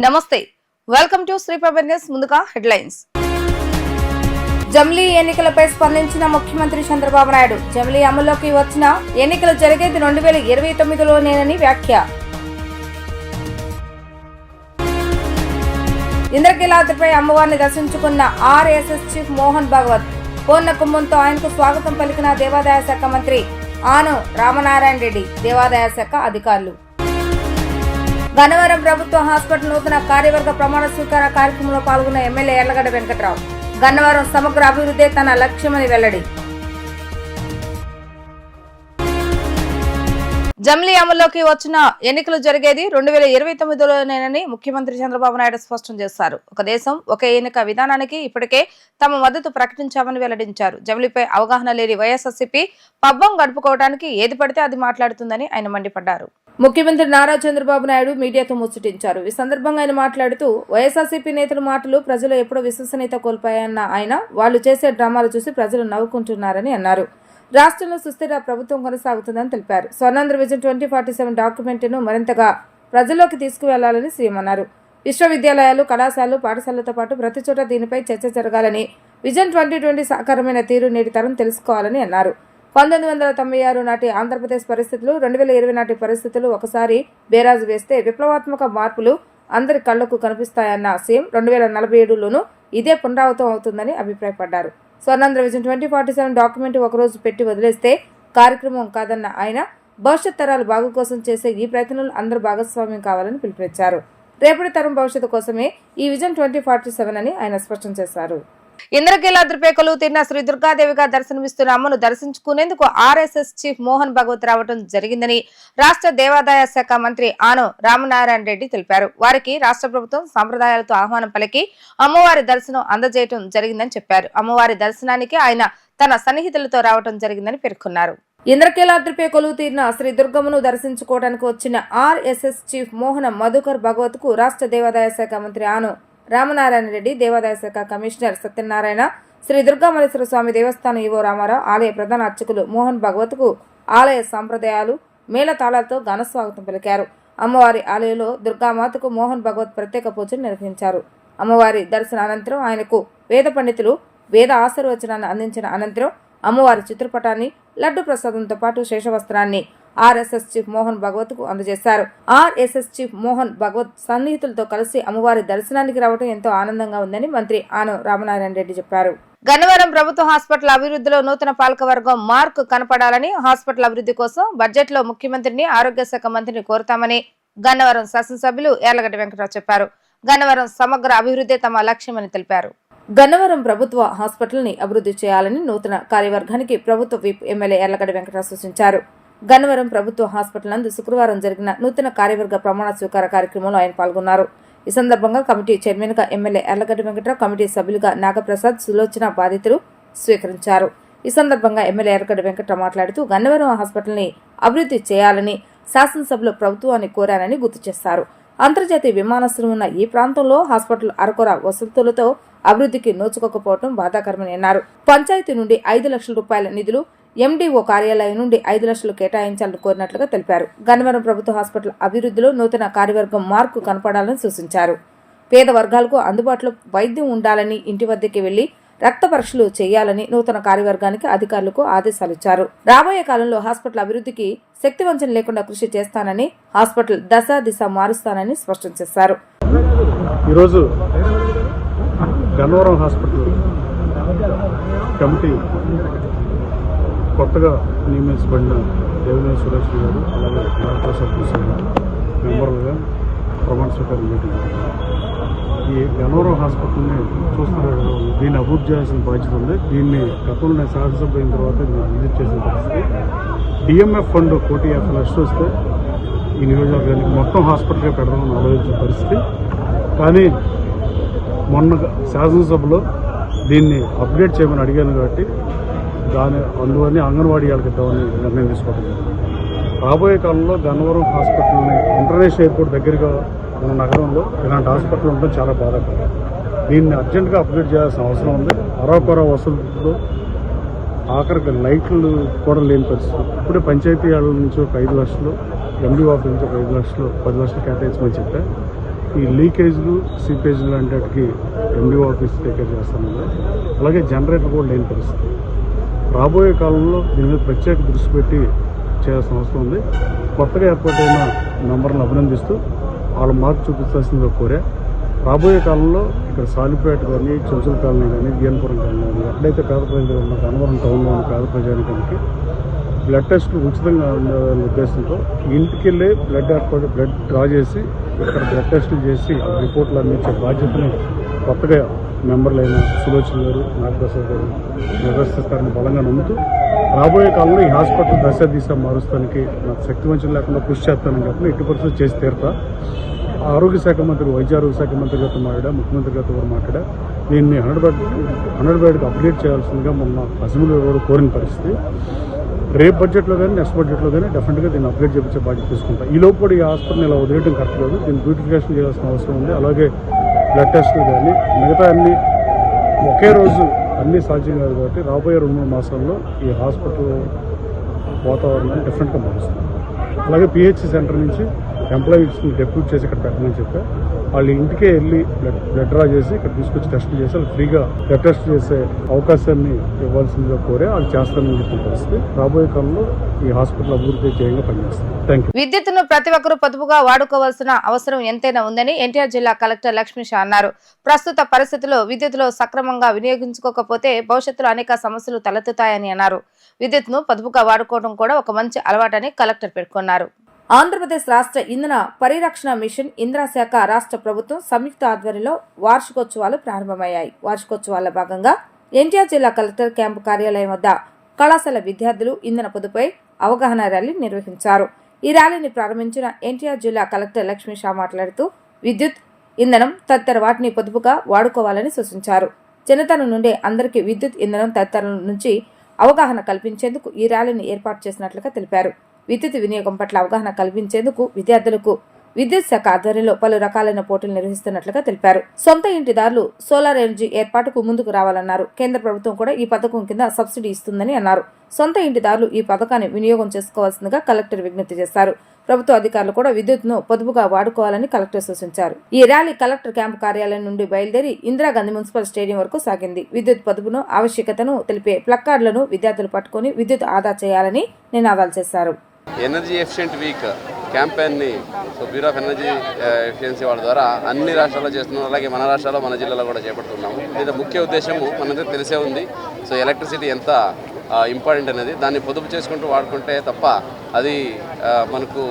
నమస్తే, welcome to Sri Power News. ముందుగా headlines. జమిలీ ఎన్నికలపై స్పందించిన ముఖ్యమంత్రి చంద్రబాబు నాయుడు. జమిలీ అమల్లోకి వచ్చిన ఎన్నికలు జరిగేది 2029లోనేనని వ్యాఖ్య. ఇంద్రకీలాద్రిపై అమ్మవారిని దర్శించుకున్న ఆర్ఎస్ఎస్ చీఫ్ మోహన్ భాగవత్. పూర్ణ కుంభంతో ఆయనకు స్వాగతం పలికిన దేవాదాయ శాఖ మంత్రి ఆనం రామనారాయణ రెడ్డి, దేవాదాయ శాఖ అధికారులు. గన్నవరం ప్రభుత్వ హాస్పిటల్ నూతన కార్యవర్గ ప్రమాణ స్వీకార కార్యక్రమంలో పాల్గొన్న ఎమ్మెల్యే యార్లగడ్డ వెంకట్రావు. గన్నవరం సమగ్ర అభివృద్ధి తన లక్ష్యమని వెల్లడి. జమిలీ అమల్లోకి వచ్చిన ఎన్నికలు జరిగేది 2029లోనేనని ముఖ్యమంత్రి చంద్రబాబు నాయుడు స్పష్టం చేశారు. ఒక దేశం ఒక ఎన్నిక విధానానికి ఇప్పటికే తమ మద్దతు ప్రకటించామని వెల్లడించారు. జమిలీపై అవగాహన లేని వైఎస్ఆర్సీపీ పబ్బం గడుపుకోవడానికి ఏది పడితే అది మాట్లాడుతుందని ఆయన మండిపడ్డారు. ముఖ్యమంత్రి నారా చంద్రబాబు నాయుడు మీడియాతో ముచ్చటించారు. ఈ సందర్భంగా ఆయన మాట్లాడుతూ, వైఎస్ఆర్సీపీ నేతల మాటలు ప్రజలు ఎప్పుడో విశ్వసనీయత కోల్పోయాయన్న ఆయన, వాళ్ళు చేసే డ్రామాలు చూసి ప్రజలు నవ్వుకుంటున్నారని అన్నారు. రాష్ట్రంలో సుస్థిర ప్రభుత్వం కొనసాగుతుందని తెలిపారు. స్వర్ణాంధ్ర విజన్ 2047 డాక్యుమెంట్ను మరింతగా ప్రజల్లోకి తీసుకువెళ్లాలని సీఎం అన్నారు. విశ్వవిద్యాలయాలు, కళాశాలలు, పాఠశాలలతో పాటు ప్రతి చోట దీనిపై చర్చ జరగాలని, విజన్ 2020 సాకారమైన తీరు నేటి తరం తెలుసుకోవాలని అన్నారు. 1996 నాటి ఆంధ్రప్రదేశ్ పరిస్థితులు, 2020 నాటి పరిస్థితులు ఒకసారి బేరాజు వేస్తే విప్లవాత్మక మార్పులు అందరి కళ్లకు కనిపిస్తాయన్న సీఎం 2047లోనూ ఇదే పునరావృతం అవుతుందని అభిప్రాయపడ్డారు. స్వర్ణాంధ్ర విజన్ 2047 డాక్యుమెంట్ ఒకరోజు పెట్టి వదిలేస్తే కార్యక్రమం కాదన్న ఆయన, భవిష్యత్ తరాల బాగు కోసం చేసే ఈ ప్రయత్నంలో అందరూ భాగస్వామ్యం కావాలని పిలుపునిచ్చారు. రేపటి తరం భవిష్యత్తు కోసమే ఈ విజన్ 2047 అని ఆయన స్పష్టం చేశారు. ఇంద్రకీలాద్రిపై కొలువు తీరిన శ్రీ దుర్గాదేవిగా దర్శనమిస్తున్న అమ్మను దర్శించుకునేందుకు ఆర్ఎస్ఎస్ చీఫ్ మోహన్ భాగవత్ రావడం జరిగిందని రాష్ట్ర దేవాదాయ శాఖ మంత్రి ఆనం రామనారాయణ రెడ్డి తెలిపారు. వారికి రాష్ట్ర ప్రభుత్వం సంప్రదాయాలతో ఆహ్వానం పలికి అమ్మవారి దర్శనం అందజేయడం జరిగిందని చెప్పారు. అమ్మవారి దర్శనానికి ఆయన తన సన్నిహితులతో రావడం జరిగిందని పేర్కొన్నారు. ఇంద్రకీలాద్రిపై కొలువు తీరిన శ్రీ దుర్గమ్మను దర్శించుకోవడానికి వచ్చిన ఆర్ఎస్ఎస్ చీఫ్ మోహన మధుకర్ భాగవత్ కు రాష్ట్ర దేవాదాయ శాఖ మంత్రి ఆనం రామనారాయణ రెడ్డి, దేవాదాయ శాఖ కమిషనర్ సత్యనారాయణ, శ్రీ దుర్గామల్లేశ్వర స్వామి దేవస్థానం ఈవో రామారావు, ఆలయ ప్రధాన అర్చకులు మోహన్ భాగవత్ కు ఆలయ సంప్రదాయాలు, మేళతాళాలతో ఘనస్వాగతం పలికారు. అమ్మవారి ఆలయంలో దుర్గామాతకు మోహన్ భాగవత్ ప్రత్యేక పూజలు నిర్వహించారు. అమ్మవారి దర్శన అనంతరం ఆయనకు వేద పండితులు వేద ఆశీర్వచనాన్ని అందించిన అనంతరం అమ్మవారి చిత్రపటాన్ని, లడ్డు ప్రసాదంతో పాటు శేషవస్త్రాన్ని ఆర్ఎస్ఎస్ చీఫ్ మోహన్ భాగవత్ కు అందజేశారు. ఆర్ఎస్ఎస్ చీఫ్ మోహన్ భాగవత్ సన్నిహితులతో కలిసి అమ్మవారి దర్శనానికి రావడం ఎంతో ఆనందంగా ఉందని మంత్రి ఆనం రామనారాయణ రెడ్డి చెప్పారు. గన్నవరం ప్రభుత్వ హాస్పిటల్ అభివృద్ధిలో నూతన పాలకవర్గం మార్క్ కనపడాలని, హాస్పిటల్ అభివృద్ధి కోసం బడ్జెట్ లో ముఖ్యమంత్రిని, ఆరోగ్య శాఖ మంత్రిని కోరుతామని గన్నవరం శాసనసభ్యులు యార్లగడ్డ వెంకట్రావు చెప్పారు. గన్నవరం సమగ్ర అభివృద్ధి తమ లక్ష్యమని తెలిపారు. గన్నవరం ప్రభుత్వ హాస్పిటల్ ని అభివృద్ధి చేయాలని నూతన కార్యవర్గానికి ప్రభుత్వ విప్ ఎమ్మెల్యే యార్లగడ్డ వెంకట్రావు సూచించారు. గన్నవరం ప్రభుత్వ హాస్పిటల్ నందు శుక్రవారం జరిగిన నూతన కార్యవర్గ ప్రమాణ స్వీకార కార్యక్రమంలో ఆయన పాల్గొన్నారు. ఈ సందర్భంగా కమిటీ చైర్మన్ గా ఎమ్మెల్యే యార్లగడ్డ వెంకట్రావు, కమిటీ సభ్యులుగా నాగప్రసాద్, సులోచన బాధితులు స్వీకరించారు. ఈ సందర్భంగా ఎమ్మెల్యే యార్లగడ్డ వెంకట్రావు మాట్లాడుతూ, గన్నవరం హాస్పిటల్ ని అభివృద్ధి చేయాలని శాసనసభలో ప్రభుత్వాన్ని కోరారని గుర్తు చేశారు. అంతర్జాతీయ విమానాశ్రయం ఉన్న ఈ ప్రాంతంలో హాస్పిటల్ అరకొర వసతులతో అభివృద్ధికి నోచుకోకపోవడం బాధాకరమని అన్నారు. పంచాయతీ నుండి 5 లక్షల రూపాయల నిధులు, ఎండీఓ కార్యాలయం నుండి 5 లక్షలు కేటాయించాలని కోరినట్లుగా తెలిపారు. గన్నవరం ప్రభుత్వ హాస్పిటల్ అభివృద్ధిలో నూతన కార్యవర్గం మార్కు కనపడాలని సూచించారు. పేద వర్గాలకు అందుబాటులో వైద్యం ఉండాలని, ఇంటి వద్దకి వెళ్లి రక్త పరీక్షలు చేయాలని నూతన కార్యవర్గానికి అధికారులకు ఆదేశాలిచ్చారు. రాబోయే కాలంలో హాస్పిటల్ అభివృద్ధికి శక్తివంచన లేకుండా కృషి చేస్తానని, హాస్పిటల్ దశ దిశ మారుస్తానని స్పష్టం చేశారు. ఈరోజు గన్నవరం హాస్పిటల్ కమిటీ కొత్తగా నియమించబడిన దేవినేని సురేష్ గారు, అలాగే నాగప్రసాద్ మెంబర్లుగా ప్రమాణ స్వీకారం చేశారు. ఈ గన్నవరం హాస్పిటల్ని చూస్తున్నారు, దీన్ని అభివృద్ధి చేయాల్సిన బాధ్యత ఉంది. దీన్ని గతంలో నేను శాసనసభ అయిన తర్వాత విజిట్ చేసిన పరిస్థితి, డిఎంఎఫ్ ఫండ్ 1,50 లక్షలు వస్తే ఈ నియోజకవర్గానికి మొత్తం హాస్పిటల్గా పెడదామని ఆలోచించిన పరిస్థితి. కానీ మొన్న శాసనసభలో దీన్ని అప్గ్రేడ్ చేయమని అడిగాను కాబట్టి అందువల్ల అంగన్వాడీ వాళ్ళకి ఇద్దామని నిర్ణయం తీసుకోవడం జరిగింది. రాబోయే కాలంలో గన్నవరం హాస్పిటల్ని ఇంటర్నేషనల్ ఎయిర్పోర్ట్ దగ్గరగా మన నగరంలో ఇలాంటి హాస్పిటల్ ఉండడం చాలా బాధాకరం. దీన్ని అర్జెంటుగా అప్గ్రేడ్ చేయాల్సిన అవసరం ఉంది. అరకొర వసతులతో ఆఖరికి లైట్లు కూడా లేని పరిస్థితి. ఇప్పుడే పంచాయతీ వాళ్ళ నుంచి ఒక 5 లక్షలు, ఎండీ ఆఫీస్ నుంచి ఒక 5 లక్షలు, 10 లక్షలు కేటాయించమని చెప్పా. ఈ లీకేజ్లు సీపేజ్లు లాంటి వాటికి ఎండిఓ ఆఫీస్ టేకేర్ చేస్తాను. అలాగే జనరేటర్ కూడా లేని పరిస్థితి. రాబోయే కాలంలో దీని మీద ప్రత్యేక దృష్టి పెట్టి చేయాల్సిన అవసరం ఉంది. కొత్తగా ఏర్పాటైన మెంబర్లను అభినందిస్తూ వాళ్ళు మార్పు చూపించాల్సిందిగా కోరా. రాబోయే కాలంలో ఇక్కడ సాలిపేట కానీ, చెంచుల కాలనీ కానీ, గియన్పురం కాలనీ కానీ ఎక్కడైతే పేద ప్రజలు ఉన్న గన్నవరం టౌన్లో ఉన్న పేద ప్రజానికానికి బ్లడ్ టెస్టులు ఉచితంగా ఉండాలనే ఉద్దేశంతో ఇంటికి వెళ్ళి బ్లడ్ డ్రా చేసి ఇక్కడ బ్లడ్ టెస్టులు చేసి రిపోర్ట్లు అందించే బాధ్యతని కొత్తగా మెంబర్లైన సులోచన గారు, నాగప్రసాద్ గారు నిర్వహిస్తారని బలంగా నమ్ముతూ రాబోయే కాలంలో ఈ హాస్పిటల్ దశ మారుస్తానికి నాకు శక్తి వంచన లేకుండా కృషి చేస్తానని చెప్పి ఎట్టి పరిస్థితులు చేసి తీరుతా. ఆరోగ్య శాఖ మంత్రి, వైద్య ఆరోగ్య శాఖ మంత్రి గారితో మాట్లాడా, ముఖ్యమంత్రి గారితో కూడా మాట్లాడా. దీన్ని 100 బెడ్కి అప్గ్రేడ్ చేయాల్సిందిగా మొన్న అసెంబ్లీలో కూడా కోరిన పరిస్థితి. రేపు బడ్జెట్లో కానీ నెక్స్ట్ బడ్జెట్లో కానీ డెఫినెట్గా దీన్ని అప్గ్రేడ్ చేయించే బాధ్యత తీసుకుంటాం. ఈ లోపు కూడా ఈ హాస్పిటల్ ఇలా వదిలేయడం కరెక్ట్ కాదు. దీన్ని బ్యూటిఫికేషన్ చేయాల్సిన అవసరం ఉంది. అలాగే బ్లడ్ టెస్టులు కానీ మిగతా అన్ని ఒకే రోజు అన్నీ సాధ్యం కాదు కాబట్టి రాబోయే 2-3 మాసాల్లో ఈ హాస్పిటల్ వాతావరణాన్ని డిఫరెంట్గా మారుస్తుంది. అలాగే పిహెచ్సి సెంటర్ నుంచి ఎంప్లాయీస్ని డెప్యూట్ చేసి ఇక్కడ పెట్టమని చెప్పా. వాళ్ళు ఇంటికే వెళ్ళి బ్లడ్ డ్రా చేసి ఇక్కడ తీసుకొచ్చి టెస్టులు చేసి వాళ్ళు ఫ్రీగా బ్లడ్ టెస్ట్ చేసే అవకాశాన్ని ఇవ్వాల్సిందిగా కోరే వాళ్ళు చేస్తారని చెప్పిన పరిస్థితి. రాబోయే కాలంలో ఈ హాస్పిటల్ అభివృద్ధి చేయంగా పనిచేస్తుంది. Thank you. విద్యుత్తును ప్రతి ఒక్కరూ పొదుపుగా వాడుకోవాల్సిన అవసరం ఎంతైనా ఉందని ఎన్టీఆర్ జిల్లా కలెక్టర్ లక్ష్మీ షా అన్నారు. ప్రస్తుత పరిస్థితుల్లో విద్యుత్తులో సక్రమంగా వినియోగించుకోకపోతే భవిష్యత్తులో అనేక సమస్యలు తలెత్తుతాయని అన్నారు. విద్యుత్తును పొదుపుగా వాడుకోవడం కూడా ఒక మంచి అలవాటని కలెక్టర్ పేర్కొన్నారు. ఆంధ్రప్రదేశ్ రాష్ట్ర ఇంధన పరిరక్షణ మిషన్ ఇంద్రా శాఖ రాష్ట్ర ప్రభుత్వం సంయుక్త ఆధ్వర్యంలో వార్షికోత్సవాలు ప్రారంభమయ్యాయి. వార్షికోత్సవాల భాగంగా ఎన్టీఆర్ జిల్లా కలెక్టర్ క్యాంపు కార్యాలయం వద్ద కళాశాల విద్యార్థులు ఇంధన పొదుపుపై అవగాహన ర్యాలీ నిర్వహించారు. ఈ ర్యాలీని ప్రారంభించిన ఎన్టీఆర్ జిల్లా కలెక్టర్ లక్ష్మీ షా మాట్లాడుతూ విద్యుత్, ఇంధనం తదితర వాటిని పొదుపుగా వాడుకోవాలని సూచించారు. చిన్నతనం నుండే అందరికీ విద్యుత్, ఇంధనం తదితరాల నుంచి అవగాహన కల్పించేందుకు ఈ ర్యాలీని ఏర్పాటు చేసినట్లుగా తెలిపారు. విద్యుత్ వినియోగం పట్ల అవగాహన కల్పించేందుకు విద్యార్థులకు విద్యుత్ శాఖ ఆధ్వర్యంలో పలు రకాలైన పోటీలు నిర్వహిస్తున్నట్లుగా తెలిపారు. సొంత ఇంటిదారులు సోలార్ ఎనర్జీ ఏర్పాటుకు ముందుకు రావాలన్నారు. కేంద్ర ప్రభుత్వం కూడా ఈ పథకం కింద సబ్సిడీ ఇస్తుందని అన్నారు. సొంత ఇంటిదారులు ఈ పథకాన్ని వినియోగం చేసుకోవాల్సిందిగా కలెక్టర్ విజ్ఞప్తి చేశారు. ప్రభుత్వ అధికారులు కూడా విద్యుత్ను పొదుపుగా వాడుకోవాలని కలెక్టర్ సూచించారు. ఈ ర్యాలీ కలెక్టర్ క్యాంపు కార్యాలయం నుండి బయలుదేరి ఇందిరాగాంధీ మున్సిపల్ స్టేడియం వరకు సాగింది. విద్యుత్ పొదుపును ఆవశ్యకతను తెలిపే ప్లక్కార్డులను విద్యార్థులు పట్టుకుని విద్యుత్ ఆదా చేయాలని నినాదాలు చేశారు. ఎనర్జీ ఎఫిషియెంట్ వీక్ క్యాంపెయిన్ని బ్యూరో ఆఫ్ ఎనర్జీ ఎఫిషియన్సీ వాళ్ళ ద్వారా అన్ని రాష్ట్రాల్లో చేస్తున్నాం. అలాగే మన రాష్ట్రాల్లో, మన జిల్లాలో కూడా చేపడుతున్నాము. ఇది ముఖ్య ఉద్దేశము మనందరికీ తెలిసే ఉంది. సో ఎలక్ట్రిసిటీ ఎంత ఇంపార్టెంట్ అనేది, దాన్ని పొదుపు చేసుకుంటూ వాడుకుంటే తప్ప అది మనకు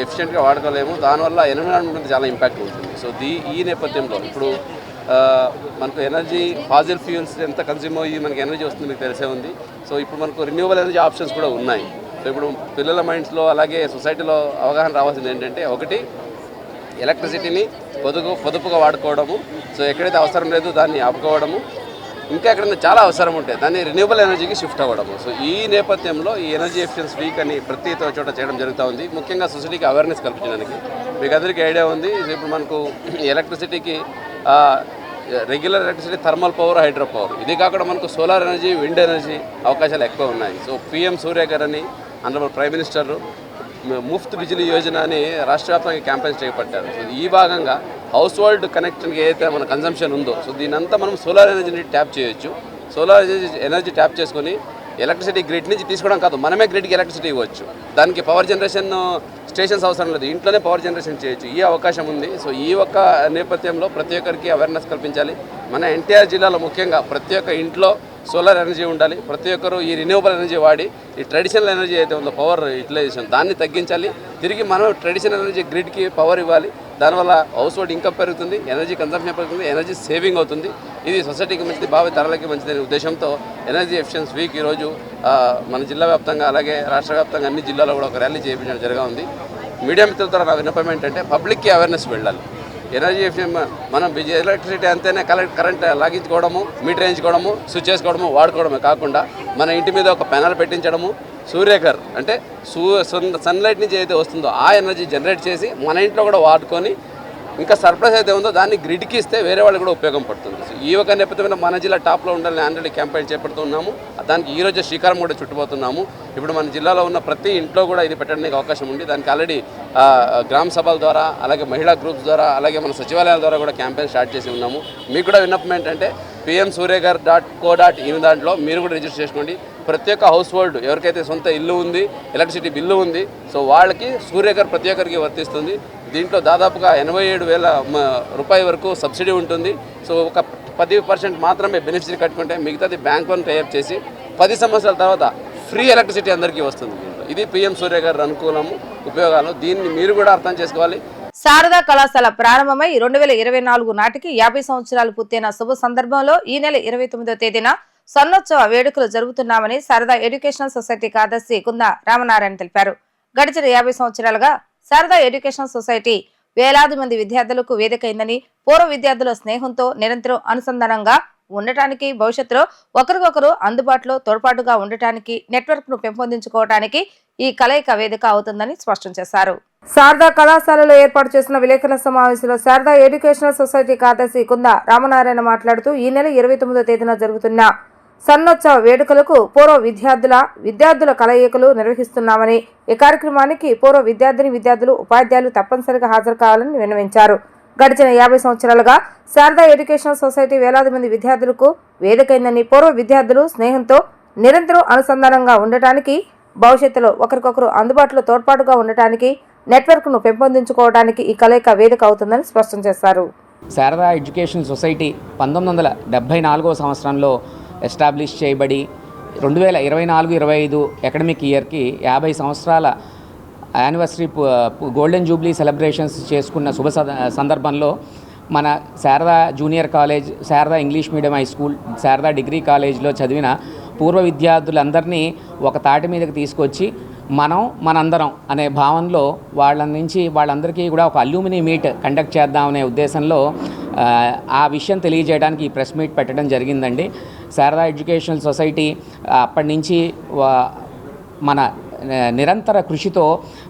ఎఫిషియెంట్గా వాడుకోలేము. దానివల్ల ఎన్విరాన్మెంట్ మీద చాలా ఇంపాక్ట్ ఉంటుంది. సో ఈ నేపథ్యంలో ఇప్పుడు మనకు ఎనర్జీ ఫాజిల్ ఫ్యూయల్స్ ఎంత కన్స్యూమ్ అయ్యి మనకి ఎనర్జీ వస్తుంది మీకు తెలిసే ఉంది. సో ఇప్పుడు మనకు రెన్యూవబుల్ ఎనర్జీ ఆప్షన్స్ కూడా ఉన్నాయి. సో ఇప్పుడు పిల్లల మైండ్స్లో అలాగే సొసైటీలో అవగాహన రావాల్సింది ఏంటంటే, ఒకటి ఎలక్ట్రిసిటీని పొదుపుగా వాడుకోవడము. సో ఎక్కడైతే అవసరం లేదు దాన్ని ఆపుకోవడము, ఇంకా ఎక్కడైనా చాలా అవసరం ఉంటే దాన్ని రెన్యూవబుల్ ఎనర్జీకి షిఫ్ట్ అవ్వడము. సో ఈ నేపథ్యంలో ఈ ఎనర్జీ ఎఫిషియన్స్ వీక్ అని ప్రతి చోట చేయడం జరుగుతూ ఉంది. ముఖ్యంగా సొసైటీకి అవేర్నెస్ కల్పించడానికి. మీకు అందరికీ ఐడియా ఉంది, ఇప్పుడు మనకు ఎలక్ట్రిసిటీకి regular electricity, thermal power, hydro power, ఇది కాకుండా మనకు సోలార్ ఎనర్జీ, విండ్ ఎనర్జీ అవకాశాలు ఎక్కువ ఉన్నాయి. సో పిఎం సూర్య గారు అని honourable prime minister Muft Bijli Yojana అని రాష్ట్ర వ్యాప్తంగా క్యాంపెయిన్స్ చేపట్టారు. సో ఈ భాగంగా హౌస్ హోల్డ్ కనెక్షన్కి ఏదైతే మన కన్సంప్షన్ ఉందో, సో దీనంతా మనం సోలార్ ఎనర్జీని ట్యాప్ చేయొచ్చు. సోలార్ ఎనర్జీ ట్యాప్ చేసుకొని ఎలక్ట్రిసిటీ గ్రిడ్ నుంచి తీసుకోవడం కాదు, మనమే గ్రిడ్కి ఎలక్ట్రిసిటీ ఇవ్వచ్చు. దానికి పవర్ జనరేషన్ స్టేషన్స్ అవసరం లేదు, ఇంట్లోనే పవర్ జనరేషన్ చేయొచ్చు. ఈ అవకాశం ఉంది. సో ఈ ఒక్క నేపథ్యంలో ప్రతి ఒక్కరికి అవేర్నెస్ కల్పించాలి. మన ఎన్టీఆర్ జిల్లాలో ముఖ్యంగా ప్రతి ఒక్క ఇంట్లో సోలార్ ఎనర్జీ ఉండాలి. ప్రతి ఒక్కరు ఈ రిన్యూవబుల్ ఎనర్జీ వాడి ఈ ట్రెడిషనల్ ఎనర్జీ అయితే ఉందో పవర్ యూటిలైజేషన్ దాన్ని తగ్గించాలి. తిరిగి మనం ట్రెడిషనల్ ఎనర్జీ గ్రిడ్కి పవర్ ఇవ్వాలి. దానివల్ల హౌస్ హోల్డ్ ఇన్కమ్ పెరుగుతుంది, ఎనర్జీ కన్సంప్షన్ పెరుగుతుంది, ఎనర్జీ సేవింగ్ అవుతుంది. ఇది సొసైటీకి మంచిది, భావి తరాలకి మంచిదనే ఉద్దేశంతో ఎనర్జీ ఎఫిషియన్స్ వీక్ ఈరోజు మన జిల్లా వ్యాప్తంగా అలాగే రాష్ట్ర వ్యాప్తంగా అన్ని జిల్లాలో కూడా ఒక ర్యాలీ చేయించడం జరగా ఉంది. మీడియా మిత్రుల ద్వారా నా విన్నపం ఏంటంటే, పబ్లిక్కి అవేర్నెస్ వెళ్ళాలి. ఎనర్జీ ఎఫిషియెంట్ మనం ఎలక్ట్రిసిటీ అంతేనే కరెంట్ లాగించుకోవడము, మీటర్ వేయించుకోవడము, స్విచ్ చేసుకోవడము, వాడుకోవడమే కాకుండా మన ఇంటి మీద ఒక ప్యానల్ పెట్టించడము, సూర్యకర్ అంటే సన్లైట్ నుంచి ఏదైతే వస్తుందో ఆ ఎనర్జీ జనరేట్ చేసి మన ఇంట్లో కూడా వాడుకొని ఇంకా సర్ప్లస్ అయితే ఉందో దాన్ని గ్రిడ్కి ఇస్తే వేరే వాళ్ళు కూడా ఉపయోగం పడుతుంది. సో ఈ ఒక నేపథ్యంలో మన జిల్లా టాప్లో ఉండాలని ఆల్రెడీ క్యాంపెయిన్ చేపడుతున్నాము. దానికి ఈరోజు శ్రీకారం కూడా చుట్టుపోతున్నాము. ఇప్పుడు మన జిల్లాలో ఉన్న ప్రతి ఇంట్లో కూడా ఇది పెట్టడానికి అవకాశం ఉంది. దానికి ఆల్రెడీ గ్రామ సభల ద్వారా, అలాగే మహిళా గ్రూప్స్ ద్వారా, అలాగే మన సచివాలయాల ద్వారా కూడా క్యాంపెయిన్ స్టార్ట్ చేసి ఉన్నాము. మీకు కూడా విన్నపం ఏంటంటే pmsuryagar.co.in దాంట్లో మీరు కూడా రిజిస్టర్ చేసుకోండి. ప్రతి ఒక్క హౌస్ హోల్డ్ ఎవరికైతే సొంత ఇల్లు ఉంది, ఎలక్ట్రిసిటీ బిల్లు ఉంది, సో వాళ్ళకి సూర్యగర్ ప్రతి ఒక్కరికి వర్తిస్తుంది. దీంట్లో దాదాపుగా 87,000 రూపాయల వరకు సబ్సిడీ ఉంటుంది. సో ఒక 10% మాత్రమే బెనిఫిషరీ కట్టుకుంటే మిగతాది బ్యాంక్ లోన్ టైప్ చేసి 10 సంవత్సరాల తర్వాత ఫ్రీ ఎలక్ట్రిసిటీ అందరికీ వస్తుంది. ఇది పిఎం సూర్యగర్ అనుకూలము ఉపయోగాలు. దీన్ని మీరు కూడా అర్థం చేసుకోవాలి. శారదా కళాశాల ప్రారంభమై 2024 నాటికి 50 సంవత్సరాలు పూర్తయిన శుభ సందర్భంలో ఈ నెల 29వ తేదీన స్వర్ణోత్సవ వేడుకలు జరుపుతున్నామని శారదా ఎడ్యుకేషనల్ సొసైటీ కార్యదర్శి కుంద రామనారాయణ తెలిపారు. గడిచిన 50 సంవత్సరాలుగా శారదా ఎడ్యుకేషనల్ సొసైటీ వేలాది మంది విద్యార్థులకు వేదికైందని, పూర్వ విద్యార్థుల స్నేహంతో నిరంతరం అనుసంధానంగా ఉండటానికి, భవిష్యత్తులో ఒకరికొకరు అందుబాటులో తోడ్పాటుగా ఉండటానికి, నెట్వర్క్ ను పెంపొందించుకోవడానికి ఈ కలయిక వేదిక అవుతుందని స్పష్టం చేశారు. శారదా కళాశాలలో ఏర్పాటు చేసిన విలేకరుల సమావేశంలో శారదా ఎడ్యుకేషనల్ సొసైటీ కార్యదర్శి కుంద రామనారాయణ మాట్లాడుతూ ఈ నెల 29వ తేదీన జరుగుతున్న స్వర్ణోత్సవ వేడుకలకు పూర్వ విద్యార్థుల కలయికలు నిర్వహిస్తున్నామని, ఈ కార్యక్రమానికి పూర్వ విద్యార్థులు, ఉపాధ్యాయులు తప్పనిసరిగా హాజరు కావాలని విన్నవించారు. గడిచిన 50 సంవత్సరాలుగా శారదా ఎడ్యుకేషనల్ సొసైటీ వేలాది మంది విద్యార్థులకు వేదికైందని, పూర్వ విద్యార్థులు స్నేహంతో నిరంతరం అనుసంధానంగా ఉండటానికి, భవిష్యత్తులో ఒకరికొకరు అందుబాటులో తోడ్పాటుగా ఉండటానికి, నెట్వర్క్ ను పెంపొందించుకోవడానికి ఈ కలయిక వేదిక అవుతుందని స్పష్టం చేశారు. శారదా ఎడ్యుకేషనల్ సొసైటీ 1974వ సంవత్సరంలో ఎస్టాబ్లిష్ చేయబడి 2024-25 అకాడమిక్ ఇయర్కి 50 సంవత్సరాల యానివర్సరీ గోల్డెన్ జూబ్లీ సెలబ్రేషన్స్ చేసుకున్న శుభ సందర్భంలో మన Sharada junior college, Sharada English medium high school, Sharada degree కాలేజ్లో చదివిన పూర్వ విద్యార్థులందరినీ ఒక తాటి మీదకి తీసుకొచ్చి మనందరం అనే భావనలో వాళ్ళందరికీ కూడా ఒక అల్యూమినీ మీట్ కండక్ట్ చేద్దామనే ఉద్దేశంలో ఆ విషయం తెలియజేయడానికి ఈ ప్రెస్ మీట్ పెట్టడం జరిగిందండి. శారదా ఎడ్యుకేషనల్ సొసైటీ అప్పటి నుంచి మన నిరంతర కృషితో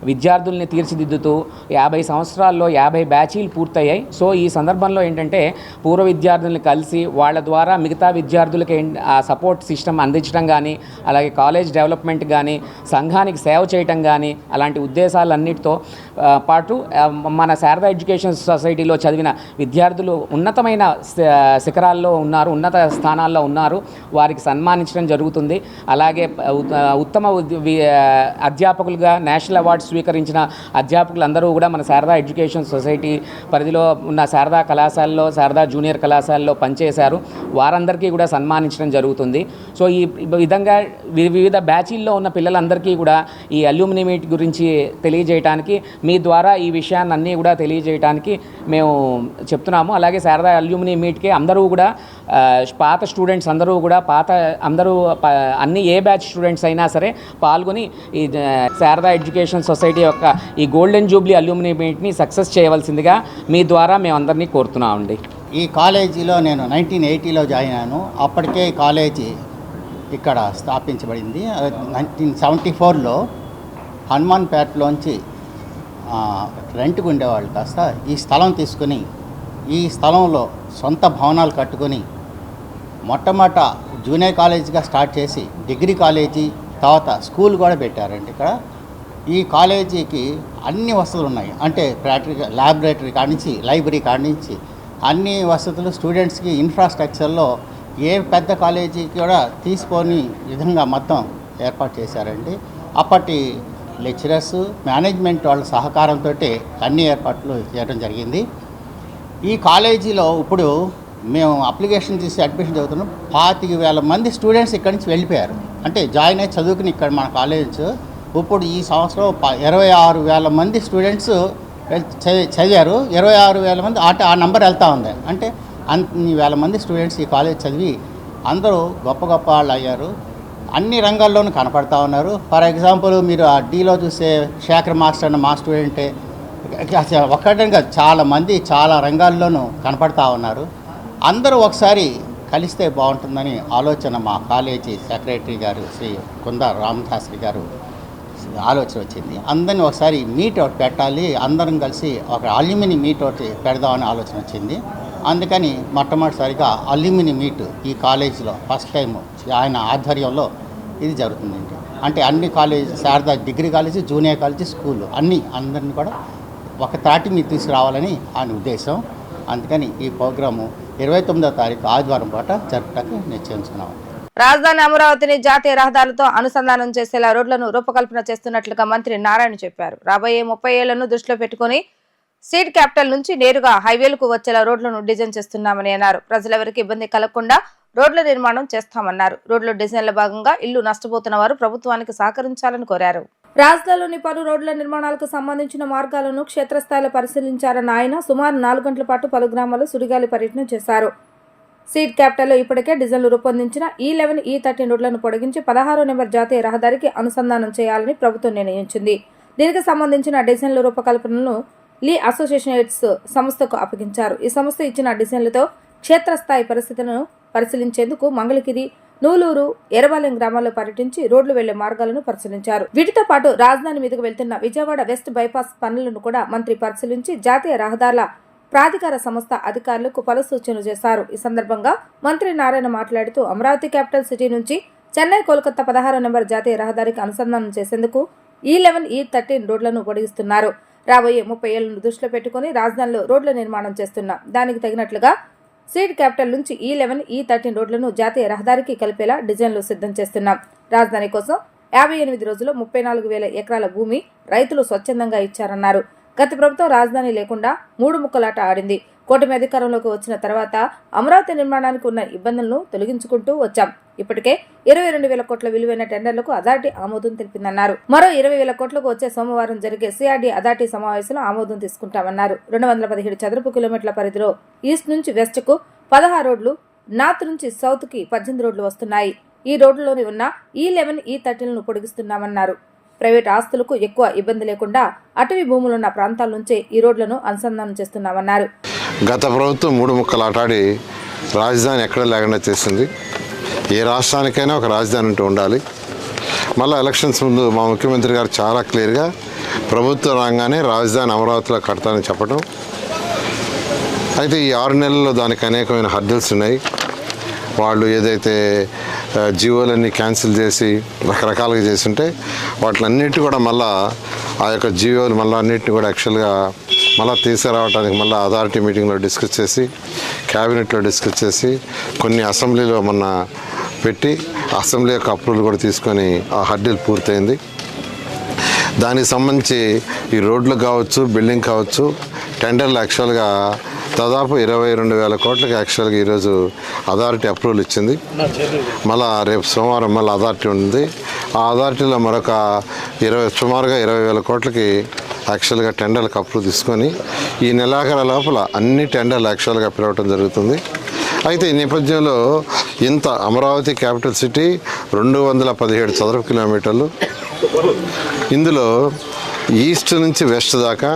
విద్యార్థుల్ని తీర్చిదిద్దుతూ 50 సంవత్సరాల్లో 50 బ్యాచీలు పూర్తయ్యాయి. సో ఈ సందర్భంలో ఏంటంటే పూర్వ విద్యార్థుల్ని కలిసి వాళ్ళ ద్వారా మిగతా విద్యార్థులకి ఆ సపోర్ట్ సిస్టమ్ అందించడం కానీ, అలాగే కాలేజ్ డెవలప్మెంట్ కానీ, సంఘానికి సేవ చేయటం కానీ, అలాంటి ఉద్దేశాలన్నిటితో పాటు మన శారదా ఎడ్యుకేషన్ సొసైటీలో చదివిన విద్యార్థులు ఉన్నతమైన శిఖరాల్లో ఉన్నారు, ఉన్నత స్థానాల్లో ఉన్నారు. వారికి సన్మానించడం జరుగుతుంది. అలాగే ఉత్తమ అధ్యాపకులుగా నేషనల్ అవార్డు స్వీకరించిన అధ్యాపకులందరూ కూడా మన శారదా ఎడ్యుకేషన్ సొసైటీ పరిధిలో ఉన్న శారదా కళాశాలలో, శారదా జూనియర్ కళాశాలలో పనిచేశారు. వారందరికీ కూడా సన్మానించడం జరుగుతుంది. సో ఈ విధంగా వివిధ బ్యాచీల్లో ఉన్న పిల్లలందరికీ కూడా ఈ అల్యూమినీ మీట్ గురించి తెలియజేయడానికి, మీ ద్వారా ఈ విషయాన్ని అన్నీ కూడా తెలియజేయడానికి మేము చెప్తున్నాము. అలాగే శారదా అల్యూమినీ మీట్కి అందరూ కూడా పాత స్టూడెంట్స్ అందరూ కూడా అన్ని ఏ బ్యాచ్ స్టూడెంట్స్ అయినా సరే పాల్గొని ఈ శారదా ఎడ్యుకేషన్ సొసైటీ యొక్క ఈ గోల్డెన్ జూబ్లీ అల్యూమినీ మీట్ని సక్సెస్ చేయవలసిందిగా మీ ద్వారా మేము అందరినీ కోరుతున్నామండి. ఈ కాలేజీలో నేను 1980లో జాయిన్ అయ్యాను. అప్పటికే కాలేజీ ఇక్కడ స్థాపించబడింది. 1974లో హనుమాన్పేటలోంచి రెంట్కు ఉండేవాళ్ళు కాస్త ఈ స్థలం తీసుకుని ఈ స్థలంలో సొంత భవనాలు కట్టుకొని మొట్టమొదట జూనియర్ కాలేజీగా స్టార్ట్ చేసి డిగ్రీ కాలేజీ, తర్వాత స్కూల్ కూడా పెట్టారండి. ఇక్కడ ఈ కాలేజీకి అన్ని వసతులు ఉన్నాయి. అంటే ప్రాక్టికల్ ల్యాబొరేటరీ కాడి నుంచి, లైబ్రరీ కాడి నుంచి అన్ని వసతులు స్టూడెంట్స్కి ఇన్ఫ్రాస్ట్రక్చర్లో ఏ పెద్ద కాలేజీకి కూడా తీసుకోని విధంగా మొత్తం ఏర్పాటు చేశారండి. అప్పటి లెక్చరర్స్, మేనేజ్మెంట్ వాళ్ళ సహకారంతో అన్ని ఏర్పాట్లు చేయడం జరిగింది. ఈ కాలేజీలో ఇప్పుడు మేము అప్లికేషన్ చేసి అడ్మిషన్ చదువుతున్నాం. 25,000 మంది స్టూడెంట్స్ ఇక్కడి నుంచి వెళ్ళిపోయారు. అంటే జాయిన్ అయ్యి చదువుకుని ఇక్కడ మన కాలేజ్ ఇప్పుడు ఈ సంవత్సరం 26,000 మంది స్టూడెంట్స్ చదివారు. 26,000 మంది ఆ నెంబర్ వెళ్తూ ఉంది. అంటే అన్ని వేల మంది స్టూడెంట్స్ ఈ కాలేజ్ చదివి అందరూ గొప్ప గొప్ప వాళ్ళు అయ్యారు. అన్ని రంగాల్లోనూ కనపడతా ఉన్నారు. ఫర్ ఎగ్జాంపుల్ మీరు ఆ డీలో చూసే శేఖర్ మాస్టర్ అన్న మా స్టూడెంటే ఒక్కటంగా చాలామంది చాలా రంగాల్లోనూ కనపడతా ఉన్నారు. అందరూ ఒకసారి కలిస్తే బాగుంటుందని ఆలోచన మా కాలేజీ సెక్రటరీ గారు శ్రీ కుంద రామదాస్ గారు ఆలోచన వచ్చింది. అందరిని ఒకసారి మీట్ ఒకటి పెట్టాలి, అందరం కలిసి ఒక అల్యూమిని మీట్ ఒకటి పెడదామని ఆలోచన వచ్చింది. అందుకని మొట్టమొదటిసారిగా అల్యూమిని మీట్ ఈ కాలేజీలో ఫస్ట్ టైం ఆయన ఆధ్వర్యంలో ఇది జరుగుతుందండి. అంటే అన్ని college, Sharada degree college, junior college, school అందరిని కూడా ఒక తాటి మీద తీసుకురావాలని ఆయన ఉద్దేశం. అందుకని ఈ ప్రోగ్రాము 29వ తారీఖు ఆదివారం పూట జరపడానికి నిశ్చయించుకున్నాం. రాజధాని అమరావతిని జాతీయ రహదారులతో అనుసంధానం చేసేలా రోడ్లను రూపకల్పన చేస్తున్నట్లుగా మంత్రి నారాయణ చెప్పారు. రాబోయే 30 ఏళ్లను దృష్టిలో పెట్టుకుని సీడ్ క్యాపిటల్ నుంచి నేరుగా హైవేలకు వచ్చేలా రోడ్లను డిజైన్ చేస్తున్నామని అన్నారు. ప్రజలెవరికి ఇబ్బంది కలగకుండా రోడ్ల నిర్మాణం చేస్తామన్నారు. రోడ్ల డిజైన్ల భాగంగా ఇల్లు నష్టపోతున్న వారు ప్రభుత్వానికి సహకరించాలని కోరారు. రాజధానిలోని పలు రోడ్ల నిర్మాణాలకు సంబంధించిన మార్గాలను క్షేత్రస్థాయిలో పరిశీలించారన్న ఆయన సుమారు 4 గంటల పాటు పలు గ్రామాల్లో సుడిగాలి పర్యటన చేశారు. సీడ్ క్యాపిటల్లో ఇప్పటికే డిజైన్లు రూపొందించిన E11, E13 రోడ్లను పొడిగించి 16వ నెంబర్ జాతీయ రహదారికి అనుసంధానం చేయాలని ప్రభుత్వం నిర్ణయించింది. దీనికి సంబంధించిన డిజైన్ల రూపకల్పనను లీ అసోసియేషన్ ఎయిడ్స్ సంస్థకు అప్పగించారు. ఈ సంస్థ ఇచ్చిన డిజైన్లతో క్షేత్రస్థాయి పరిస్థితులను పరిశీలించేందుకు మంగళగిరి, నూలూరు, ఎర్రబాలెం గ్రామాల్లో పర్యటించి రోడ్లు వెళ్లే మార్గాలను పరిశీలించారు. వీటితో పాటు రాజధాని మీదుకు వెళ్తున్న విజయవాడ వెస్ట్ బైపాస్ పనులను కూడా మంత్రి పరిశీలించి జాతీయ రహదారుల ప్రాధికార సంస్థ అధికారులకు పలు సూచనలు చేశారు. ఈ సందర్భంగా మంత్రి నారాయణ మాట్లాడుతూ అమరావతి క్యాపిటల్ సిటీ నుంచి చెన్నై, కోల్కతా 16వ నెంబర్ జాతీయ రహదారికి అనుసంధానం చేసేందుకు E11, E13 రోడ్లను పొడిగిస్తున్నారు. రాబోయే 30 ఏళ్లను దృష్టిలో పెట్టుకుని రాజధానిలో రోడ్ల నిర్మాణం చేస్తున్నాం. దానికి తగినట్లుగా సీడ్ క్యాపిటల్ నుంచి E11, E13 రోడ్లను జాతీయ రహదారికి కలిపేలా డిజైన్లు సిద్ధం చేస్తున్నాం. రాజధాని కోసం 58 రోజుల్లో 34,000 ఎకరాల భూమి రైతులు స్వచ్ఛందంగా ఇచ్చారన్నారు. గత ప్రభుత్వం రాజధాని లేకుండా 3 ముక్కలాట ఆడింది. కూటమి అధికారంలోకి వచ్చిన తర్వాత అమరావతి నిర్మాణానికి ఉన్న ఇబ్బందులను తొలగించుకుంటూ వచ్చాం. ఇప్పటికే 22,000 కోట్ల విలువైన టెండర్లకు అథారిటీ ఆమోదం తెలిపిందన్నారు. మరో 20,000 కోట్లకు వచ్చే సోమవారం జరిగే సిఆర్డీ అథారిటీ సమావేశంలో ఆమోదం తీసుకుంటామన్నారు. 217 చదరపు కిలోమీటర్ల పరిధిలో ఈస్ట్ నుంచి వెస్ట్ కు 16 రోడ్లు, నార్త్ నుంచి సౌత్ కి 18 రోడ్లు వస్తున్నాయి. ఈ రోడ్లలోని ఉన్న E11, E13లను పొడిగిస్తున్నామన్నారు. ప్రైవేట్ ఆస్తులకు ఎక్కువ ఇబ్బంది లేకుండా అటవీ భూములున్న ప్రాంతాల నుంచే ఈ రోడ్లను అనుసంధానం చేస్తున్నామన్నారు. గత ప్రభుత్వం 3 ముక్కలు ఆటాడి రాజధాని ఎక్కడ లేకుండా చేసింది. ఏ రాష్ట్రానికైనా ఒక రాజధాని అంటూ ఉండాలి. మళ్ళీ ఎలక్షన్స్ ముందు మా ముఖ్యమంత్రి గారు చాలా క్లియర్గా ప్రభుత్వ రంగానే రాజధాని అమరావతిలో కడతానని చెప్పడం. అయితే ఈ 6 నెలల్లో దానికి అనేకమైన హర్డిల్స్ ఉన్నాయి. వాళ్ళు ఏదైతే జీవోలన్నీ క్యాన్సిల్ చేసి రకరకాలుగా చేస్తుంటే వాటిలన్నిటి కూడా మళ్ళీ ఆ యొక్క జీవోలు మళ్ళీ అన్నింటినీ కూడా యాక్చువల్గా మళ్ళీ తీసుకురావడానికి మళ్ళీ అథారిటీ మీటింగ్లో డిస్కస్ చేసి, క్యాబినెట్లో డిస్కస్ చేసి, కొన్ని అసెంబ్లీలో మొన్న పెట్టి అసెంబ్లీ యొక్క అప్రూవల్ కూడా తీసుకొని ఆ హర్డిల్ పూర్తయింది. దానికి సంబంధించి ఈ రోడ్లు కావచ్చు, బిల్డింగ్ కావచ్చు, టెండర్లు యాక్చువల్గా దాదాపు 22,000 కోట్లకి యాక్చువల్గా ఈరోజు అథారిటీ అప్రూవల్ ఇచ్చింది. మళ్ళీ రేపు సోమవారం మళ్ళీ అథారిటీ ఉంది. ఆ అథారిటీలో మరొక సుమారుగా 20,000 కోట్లకి యాక్చువల్గా టెండర్లకు అప్రూవ్ తీసుకొని ఈ నెలాఖరు లోపల అన్ని టెండర్లు యాక్చువల్గా పిలవటం జరుగుతుంది. అయితే ఈ నేపథ్యంలో ఇంత అమరావతి క్యాపిటల్ సిటీ 217 చదరపు కిలోమీటర్లు, ఇందులో ఈస్ట్ నుంచి వెస్ట్ దాకా,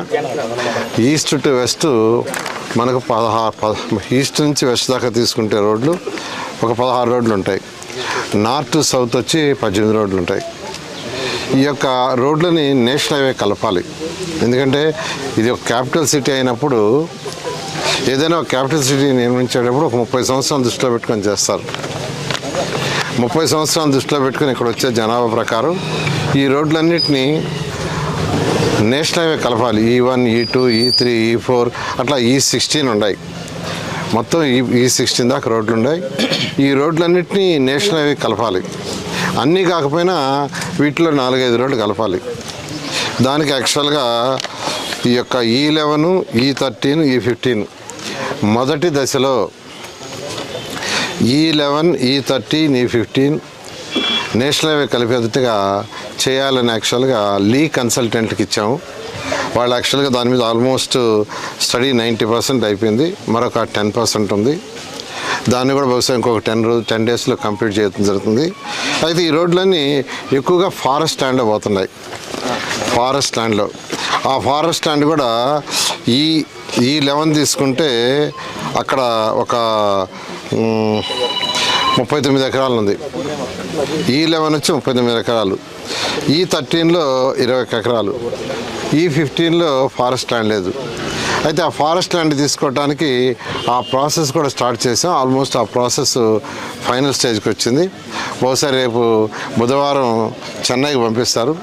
ఈస్ట్ టు వెస్ట్ మనకు 16 ఈస్ట్ నుంచి వెస్ట్ దాకా తీసుకుంటే రోడ్లు ఒక 16 రోడ్లు ఉంటాయి. నార్త్ టు సౌత్ వచ్చి 18 రోడ్లు ఉంటాయి. ఈ యొక్క రోడ్లని నేషనల్ హైవే కలపాలి. ఎందుకంటే ఇది ఒక క్యాపిటల్ సిటీ అయినప్పుడు ఏదైనా ఒక క్యాపిటల్ సిటీ నిర్మించేటప్పుడు ఒక 30 సంవత్సరాలు దృష్టిలో పెట్టుకొని చేస్తారు. 30 సంవత్సరాలు దృష్టిలో పెట్టుకొని ఇక్కడ వచ్చే జనాభా ప్రకారం ఈ రోడ్లన్నింటినీ నేషనల్ హైవే కలపాలి. E1, E2, E3, E4 అట్లా E16 ఉన్నాయి. మొత్తం E16 దాకా రోడ్లు ఉన్నాయి. ఈ రోడ్లన్నింటినీ నేషనల్ హైవే కలపాలి. అన్నీ కాకపోయినా వీటిలో 4-5 రోడ్లు కలపాలి. దానికి యాక్చువల్గా ఈ యొక్క E11, E13, E15 మొదటి దశలో E11, E13, E15 national highway కలిపేటట్టుగా చేయాలని యాక్చువల్గా లీ కన్సల్టెంట్కి ఇచ్చాము. వాళ్ళు యాక్చువల్గా దాని మీద ఆల్మోస్ట్ స్టడీ 90% అయిపోయింది. మరొక 10% ఉంది. దాన్ని కూడా బహుశా ఇంకొక 10 డేస్లో కంప్లీట్ చేయడం జరుగుతుంది. అయితే ఈ రోడ్లన్నీ ఎక్కువగా ఫారెస్ట్ ల్యాండ్లో పోతున్నాయి. ఫారెస్ట్ ల్యాండ్లో ఆ ఫారెస్ట్ ల్యాండ్ కూడా E11 తీసుకుంటే అక్కడ ఒక 39 ఎకరాలు ఉంది. E11 వచ్చి 39 ఎకరాలు. ఈ 13లో 21 ఎకరాలు, ఈ 15లో ఫారెస్ట్ ల్యాండ్ లేదు. అయితే ఆ ఫారెస్ట్ ల్యాండ్ తీసుకోవడానికి ఆ ప్రాసెస్ కూడా స్టార్ట్ చేసాం. ఆల్మోస్ట్ ఆ ప్రాసెస్ ఫైనల్ స్టేజ్కి వచ్చింది. బహుశా రేపు బుధవారం చెన్నైకి పంపిస్తారు.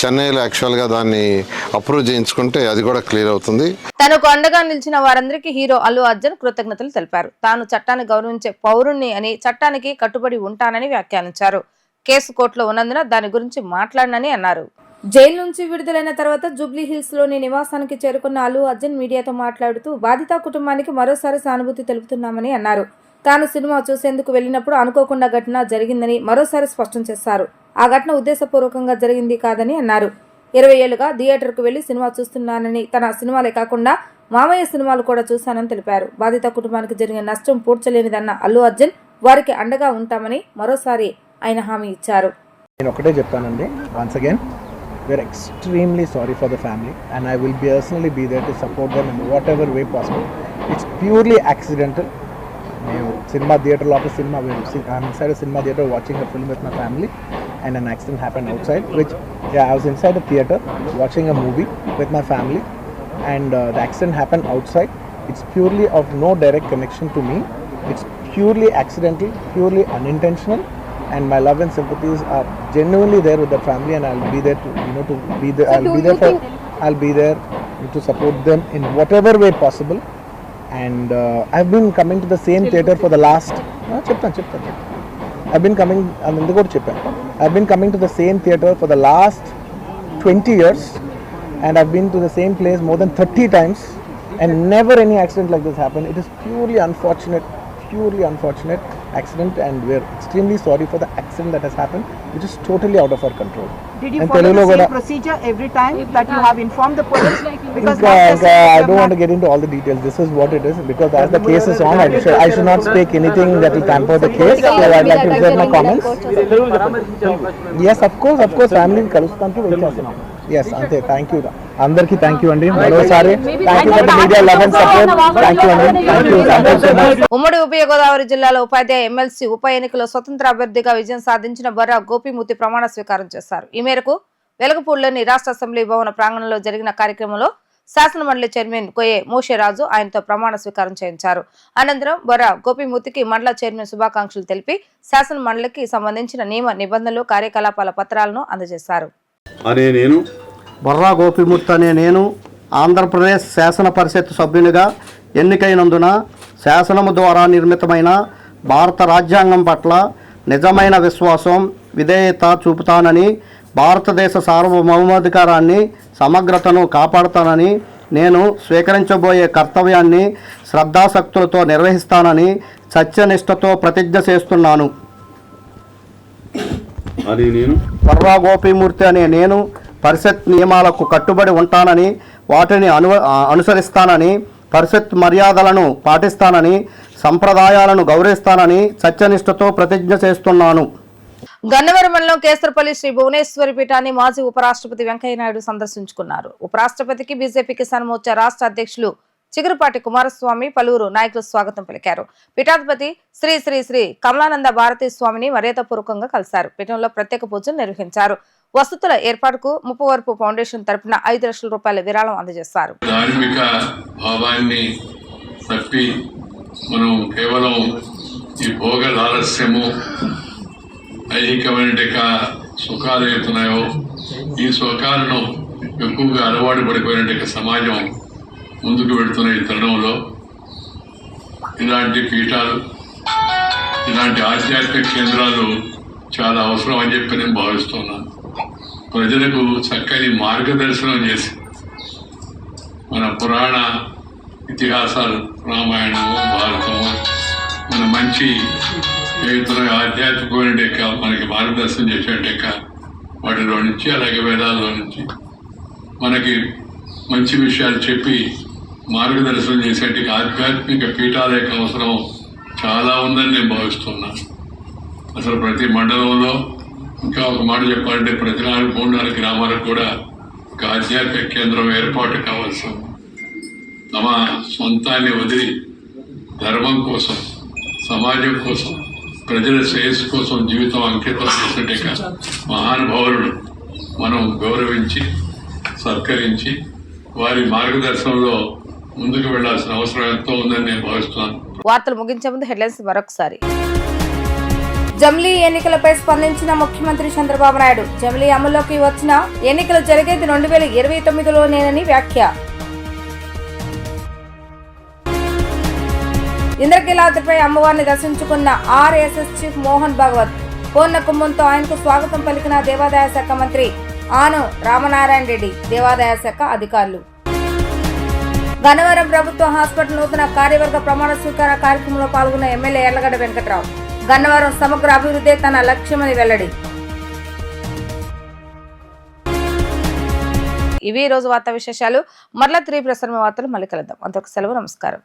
చెన్నైలో యాక్చువల్గా దాన్ని అప్రూవ్ చేయించుకుంటే అది కూడా క్లియర్ అవుతుంది. తనకు అండగా నిలిచిన వారందరికీ హీరో అల్లు అర్జున్ కృతజ్ఞతలు తెలిపారు. తాను చట్టాన్ని గౌరవించే పౌరుణ్ణి అని, చట్టానికి కట్టుబడి ఉంటానని వ్యాఖ్యానించారు. కేసు కోర్టులో ఉన్నందున దాని గురించి మాట్లాడనని అన్నారు. జైలు నుంచి విడుదలైన తర్వాత జూబ్లీ హిల్స్ లోని నివాసానికి చేరుకున్న అల్లు అర్జున్ మీడియాతో మాట్లాడుతూ బాధిత కుటుంబానికి మరోసారి సానుభూతి తెలుపుతున్నామని అన్నారు. తాను సినిమా చూసేందుకు వెళ్లినప్పుడు అనుకోకుండా ఘటన జరిగిందని మరోసారి స్పష్టం చేశారు. ఆ ఘటన ఉద్దేశపూర్వకంగా జరిగింది కాదని అన్నారు. 20 ఏళ్లుగా థియేటర్కు వెళ్లి సినిమా చూస్తున్నానని, తన సినిమాలే కాకుండా మామయ్య సినిమాలు కూడా చూశానని తెలిపారు. బాధిత కుటుంబానికి జరిగిన నష్టం పూడ్చలేనిదన్న అల్లు అర్జున్ వారికి అండగా ఉంటామని మరోసారి ఆయన హామీ ఇచ్చారు. నేను ఒకటే చెప్పానండి, once again we're extremely sorry for the family and I will personally be there to support them in whatever way possible. It's purely accidental. Cinema theatre lotus cinema, I'm inside a cinema theatre watching a film with my family and an accident happened outside, which I was inside a theatre watching a movie with my family and the accident happened outside. It's purely of no direct connection to me. It's purely accidental, purely unintentional, and my love and sympathies are genuinely there with the family and I'll be there to be there. I'll be there to support them in whatever way possible. And I've been coming to the same theatre for the last I've been coming to the same theatre for the last 20 years and I've been to the same place more than 30 times and never any accident like this happened. It is purely unfortunate accident and we're extremely sorry for the accident that has happened, which is totally out of our control. Did you follow the same procedure every time that you have informed the police? Because I don't want to get into all the details. This is what it is because as the case is on, I should not speak anything that will tamper the case. So I'd like to reserve my comments. Yes, of course, family kalustam to wait chestunam. Yes, ante. Thank you. Andarki thank you andi. Marosari thank you for the media love and support. Thank you andi. Thank you so much. ఉమ్మడి ఉభయ గోదావరి జిల్లాలో ఉపాధ్యాయ MLC ఉప ఎన్నికలో స్వతంత్ర అభ్యర్థిగా విజయం సాధించిన బొర్రా గోపిమూర్తి ప్రమాణ స్వీకారం చేశారు. ఈ మేరకు వెలగపూడిలోని రాష్ట్ర అసెంబ్లీ భవన ప్రాంగణంలో జరిగిన కార్యక్రమంలో శాసనమండలి చైర్మన్ కొయ్యే మోషేరాజు ఆయనతో ప్రమాణ స్వీకారం చేయించారు. అనంతరం బొర్రా గోపిమూర్తికి మండల చైర్మన్ శుభాకాంక్షలు తెలిపి శాసన మండలికి సంబంధించిన నియమ నిబంధనలు, కార్యకలాపాల పత్రాలను అందజేశారు. నేను బొర్రా గోపిమూర్తి అనే నేను ఆంధ్రప్రదేశ్ శాసన పరిషత్ సభ్యునిగా ఎన్నికైనందున శాసనము ద్వారా నిర్మితమైన భారత రాజ్యాంగం పట్ల నిజమైన విశ్వాసం, విధేయత చూపుతానని, భారతదేశ సార్వభౌమాధికారాన్ని, సమగ్రతను కాపాడుతానని, నేను స్వీకరించబోయే కర్తవ్యాన్ని శ్రద్ధాశక్తులతో నిర్వహిస్తానని సత్యనిష్టతో ప్రతిజ్ఞ చేస్తున్నాను. బొర్రా గోపిమూర్తి అనే నేను పరిషత్ నియమాలకు కట్టుబడి ఉంటానని, వాటిని అనుసరిస్తానని, పరిషత్ మర్యాదలను పాటిస్తానని, సంప్రదాయాలను గౌరవిస్తానని సత్యనిష్టతో ప్రతిజ్ఞ చేస్తున్నాను. గన్నవరం మండలం కేసరపల్లి శ్రీ భువనేశ్వరి పీఠాన్ని మాజీ ఉపరాష్ట్రపతి వెంకయ్యనాయుడు సందర్శించుకున్నారు. ఉపరాష్ట్రపతికి బీజేపీ కిసాన్ మోర్చా రాష్ట్ర అధ్యక్షులు చిగురుపాటి కుమారస్వామి, పలువురు నాయకులు స్వాగతం పలికారు. పీఠాధిపతి శ్రీ శ్రీ శ్రీ కమలానంద భారతీ స్వామిని మర్యాదపూర్వకంగా కలిశారు. పీఠంలో ప్రత్యేక పూజలు నిర్వహించారు. వసతుల ఏర్పాటుకు ముప్పవరపు ఫౌండేషన్ తరపున 5 లక్షల రూపాయల విరాళం అందజేశారు. ధార్మిక భావాన్ని తప్పి మనం కేవలం ఈ భోగ లాలస్యము, ఐహికమైన సుఖాలు అవుతున్నాయో ఈ సుఖాలను ఎక్కువగా అలవాటు పడిపోయిన సమాజం ముందుకు వెళుతున్న ఈ తరుణంలో ఇలాంటి పీఠాలు, ఇలాంటి ఆధ్యాత్మిక కేంద్రాలు చాలా అవసరం అని చెప్పి నేను భావిస్తున్నాను. ప్రజలకు చక్కని మార్గదర్శనం చేసి మన పురాణ ఇతిహాసాలు, రామాయణము, భారతము, మన మంచి ఆధ్యాత్మికమైన మనకి మార్గదర్శనం చేసేట వాటిలో నుంచి, అలాగే వేదాల్లో నుంచి మనకి మంచి విషయాలు చెప్పి మార్గదర్శనం చేసేటి ఆధ్యాత్మిక పీఠాల యొక్క అవసరం చాలా ఉందని నేను భావిస్తున్నాను. అసలు ప్రతి మండలంలో, ఇంకా ఒక మాట చెప్పాలంటే ప్రతి 4 గ్రామాలకు కూడా ఒక ఆధ్యాత్మిక కేంద్రం ఏర్పాటు కావాల్సి ఉంది. తమ సొంతాన్ని వదిలి ధర్మం కోసం, సమాజం కోసం, ప్రజల శ్రేయస్సు కోసం జీవితం అంకితం చేసినట్టుగా మహానుభావులను మనం గౌరవించి సత్కరించి వారి మార్గదర్శనంలో ముందుకు వెళ్లాల్సిన అవసరం ఎంతో ఉందని నేను భావిస్తున్నాను. వార్తలు ముగించే ముందు హెడ్లైన్స్ మరొకసారి. జమిలీ ఎన్నికలపై స్పందించిన ముఖ్యమంత్రి చంద్రబాబు నాయుడు. జమిలీ అమల్లోకి వచ్చిన ఎన్నికలు జరిగేది 2029లోనేనని వ్యాఖ్య. ఇంద్రకీలాద్రిపై అమ్మవారిని దర్శించుకున్న ఆర్ఎస్ఎస్ చీఫ్ మోహన్ భాగవత్. పూర్ణ కుంభంతో ఆయనకు స్వాగతం పలికిన దేవాదాయ శాఖ మంత్రి ఆనం రామనారాయణ రెడ్డి, దేవాదాయ శాఖ అధికారులు. గన్నవరం ప్రభుత్వ హాస్పిటల్ నూతన కార్యవర్గ ప్రమాణ స్వీకార కార్యక్రమంలో పాల్గొన్న ఎమ్మెల్యే యార్లగడ్డ వెంకట్రావు. గన్నవరం సమగ్ర అభివృద్ధి తన లక్ష్యమని వెల్లడి. ఇవి రోజు వార్తా విశేషాలు. మరలా తిరిగి ప్రసారం వార్తలు మళ్ళీ కలుద్దాం. అంతకు సెలవు. నమస్కారం.